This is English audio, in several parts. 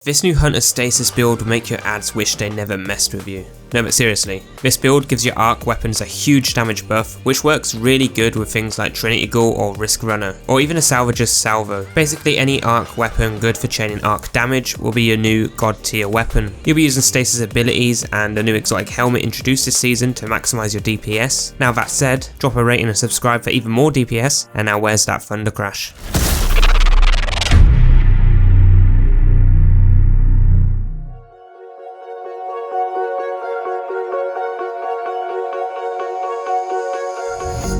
This new Hunter Stasis build will make your ads wish they never messed with you. No, but seriously, this build gives your arc weapons a huge damage buff, which works really good with things like Trinity Ghoul or Riskrunner, or even a Salvagers Salvo. Basically any arc weapon good for chaining arc damage will be your new god tier weapon. You'll be using Stasis Abilities and a new exotic helmet introduced this season to maximise your DPS. Now that said, drop a rating and subscribe for even more DPS, and now where's that Thunder Crash?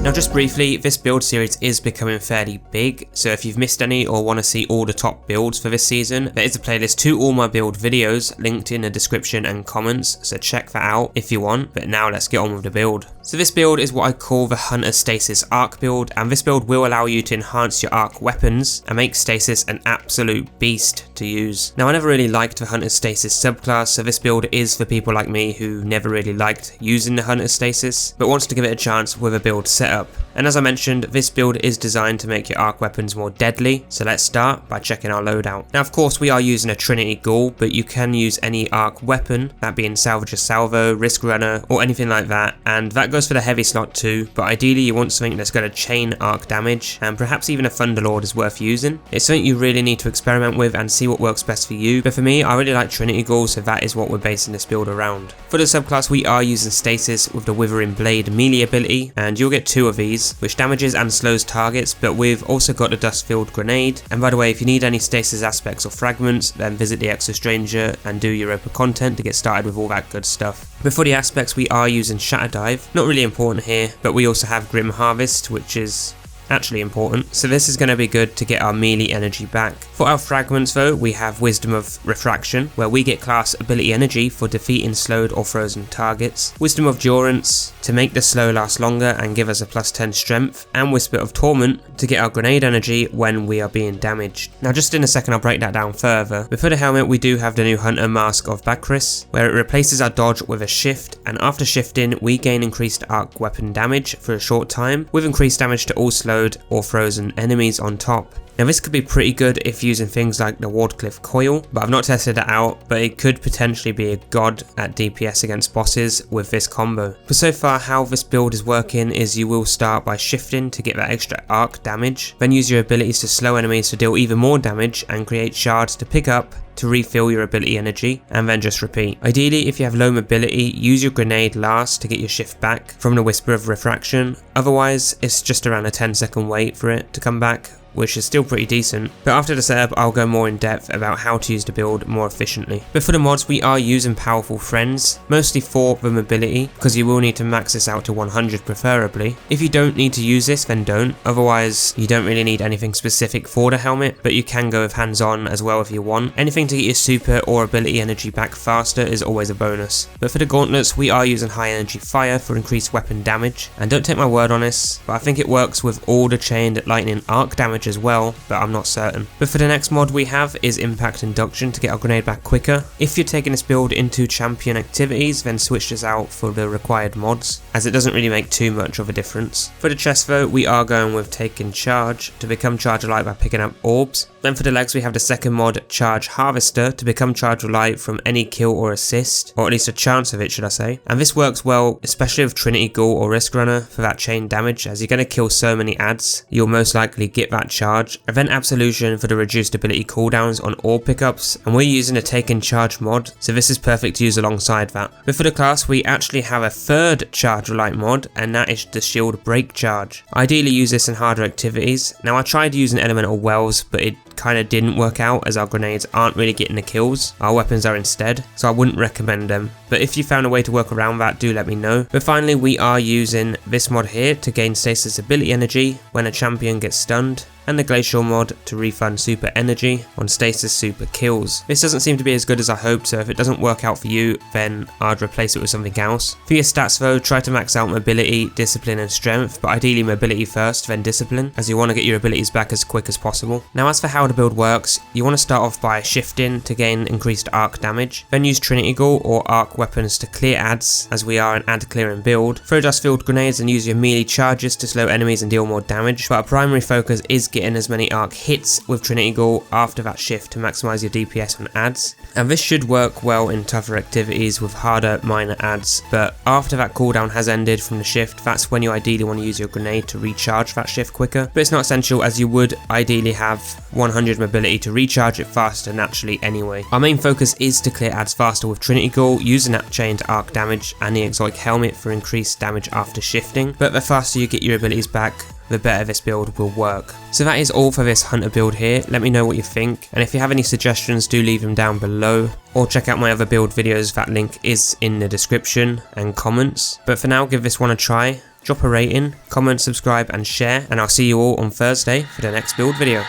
Now just briefly, this build series is becoming fairly big, so if you've missed any or want to see all the top builds for this season, there is a playlist to all my build videos linked in the description and comments, so check that out if you want. But now let's get on with the build. So this build is what I call the Hunter Stasis arc build, and this build will allow you to enhance your arc weapons and make Stasis an absolute beast to use. Now I never really liked the Hunter Stasis subclass, so this build is for people like me who never really liked using the Hunter Stasis, but wants to give it a chance with a build setup. And as I mentioned, this build is designed to make your arc weapons more deadly, so let's start by checking our loadout. Now of course we are using a Trinity Ghoul, but you can use any arc weapon, that being Salvagers Salvo, Riskrunner, or anything like that, and that goes for the heavy slot too, but ideally you want something that's going to chain arc damage, and perhaps even a Thunderlord is worth using. It's something you really need to experiment with and see what works best for you, but for me I really like Trinity Ghoul, so that is what we're basing this build around. For the subclass we are using Stasis with the Withering Blade melee ability, and you'll get two of these, which damages and slows targets, but we've also got the Dust-Filled Grenade. And by the way, if you need any Stasis aspects or fragments, then visit the Extra Stranger and do Europa content to get started with all that good stuff. Before the aspects we are using Shatter Dive, not really important here, but we also have Grim Harvest, which is actually important, so this is going to be good to get our melee energy back. For our fragments though, we have Wisdom of Refraction, where we get class ability energy for defeating slowed or frozen targets, Wisdom of Durance to make the slow last longer and give us a +10 strength, and Whisper of Torment to get our grenade energy when we are being damaged. Now just in a second I'll break that down further, but for the helmet we do have the new Hunter Mask of Bakris, where it replaces our dodge with a shift, and after shifting we gain increased arc weapon damage for a short time, with increased damage to all slowed or frozen enemies on top. Now this could be pretty good if using things like the Wardcliff Coil, but I've not tested that out, but it could potentially be a god at DPS against bosses with this combo. But so far how this build is working is you will start by shifting to get that extra arc damage, then use your abilities to slow enemies to deal even more damage and create shards to pick up to refill your ability energy, and then just repeat. Ideally if you have low mobility, use your grenade last to get your shift back from the Whisper of Refraction, otherwise it's just around a 10-second wait for it to come back, which is still pretty decent. But after the setup I'll go more in depth about how to use the build more efficiently. But for the mods we are using Powerful Friends, mostly for the mobility, because you will need to max this out to 100 preferably. If you don't need to use this then don't, otherwise you don't really need anything specific for the helmet, but you can go with hands-on as well if you want. Anything to get your super or ability energy back faster is always a bonus. But for the gauntlets we are using High Energy Fire for increased weapon damage, and don't take my word on this, but I think it works with all the chained lightning arc damage as well, but I'm not certain. But for the next mod we have is Impact Induction to get our grenade back quicker. If you're taking this build into champion activities then switch this out for the required mods, as it doesn't really make too much of a difference. For the chest though we are going with Taking Charge to become Charge of Light by picking up orbs. Then for the legs we have the second mod Charge Harvester to become Charge of Light from any kill or assist, or at least a chance of it should I say, and this works well especially with Trinity Ghoul or Riskrunner for that chain damage, as you're going to kill so many ads you'll most likely get that charge. Event Absolution for the reduced ability cooldowns on all pickups, and we're using a Taking Charge mod, so this is perfect to use alongside that. But for the class we actually have a third Charge of Light mod, and that is the Shield Break Charge. Ideally use this in harder activities. Now I tried using Elemental Wells, but it kind of didn't work out as our grenades aren't really getting the kills, our weapons are instead, so I wouldn't recommend them. But if you found a way to work around that, do let me know. But finally we are using this mod here to gain Stasis ability energy when a champion gets stunned, and the Glacial mod to refund super energy on Stasis super kills. This doesn't seem to be as good as I hoped, so if it doesn't work out for you then I'd replace it with something else. For your stats though, try to max out mobility, discipline and strength, but ideally mobility first then discipline, as you want to get your abilities back as quick as possible. Now as for how the build works, you want to start off by shifting to gain increased arc damage, then use Trinity Ghoul or arc weapons to clear ads, as we are an ad clearing build. Throw Dust-Filled Grenades and use your melee charges to slow enemies and deal more damage, but our primary focus is getting as many arc hits with Trinity Ghoul after that shift to maximise your DPS on adds. And this should work well in tougher activities with harder minor adds, but after that cooldown has ended from the shift, that's when you ideally want to use your grenade to recharge that shift quicker. But it's not essential, as you would ideally have 100 mobility to recharge it faster naturally anyway. Our main focus is to clear adds faster with Trinity Ghoul, using that chained arc damage and the exotic helmet for increased damage after shifting, but the faster you get your abilities back, the better this build will work. So that is all for this Hunter build here. Let me know what you think, and if you have any suggestions, do leave them down below, or check out my other build videos. That link is in the description and comments. But for now, give this one a try, drop a rating, comment, subscribe and share, and I'll see you all on Thursday for the next build video.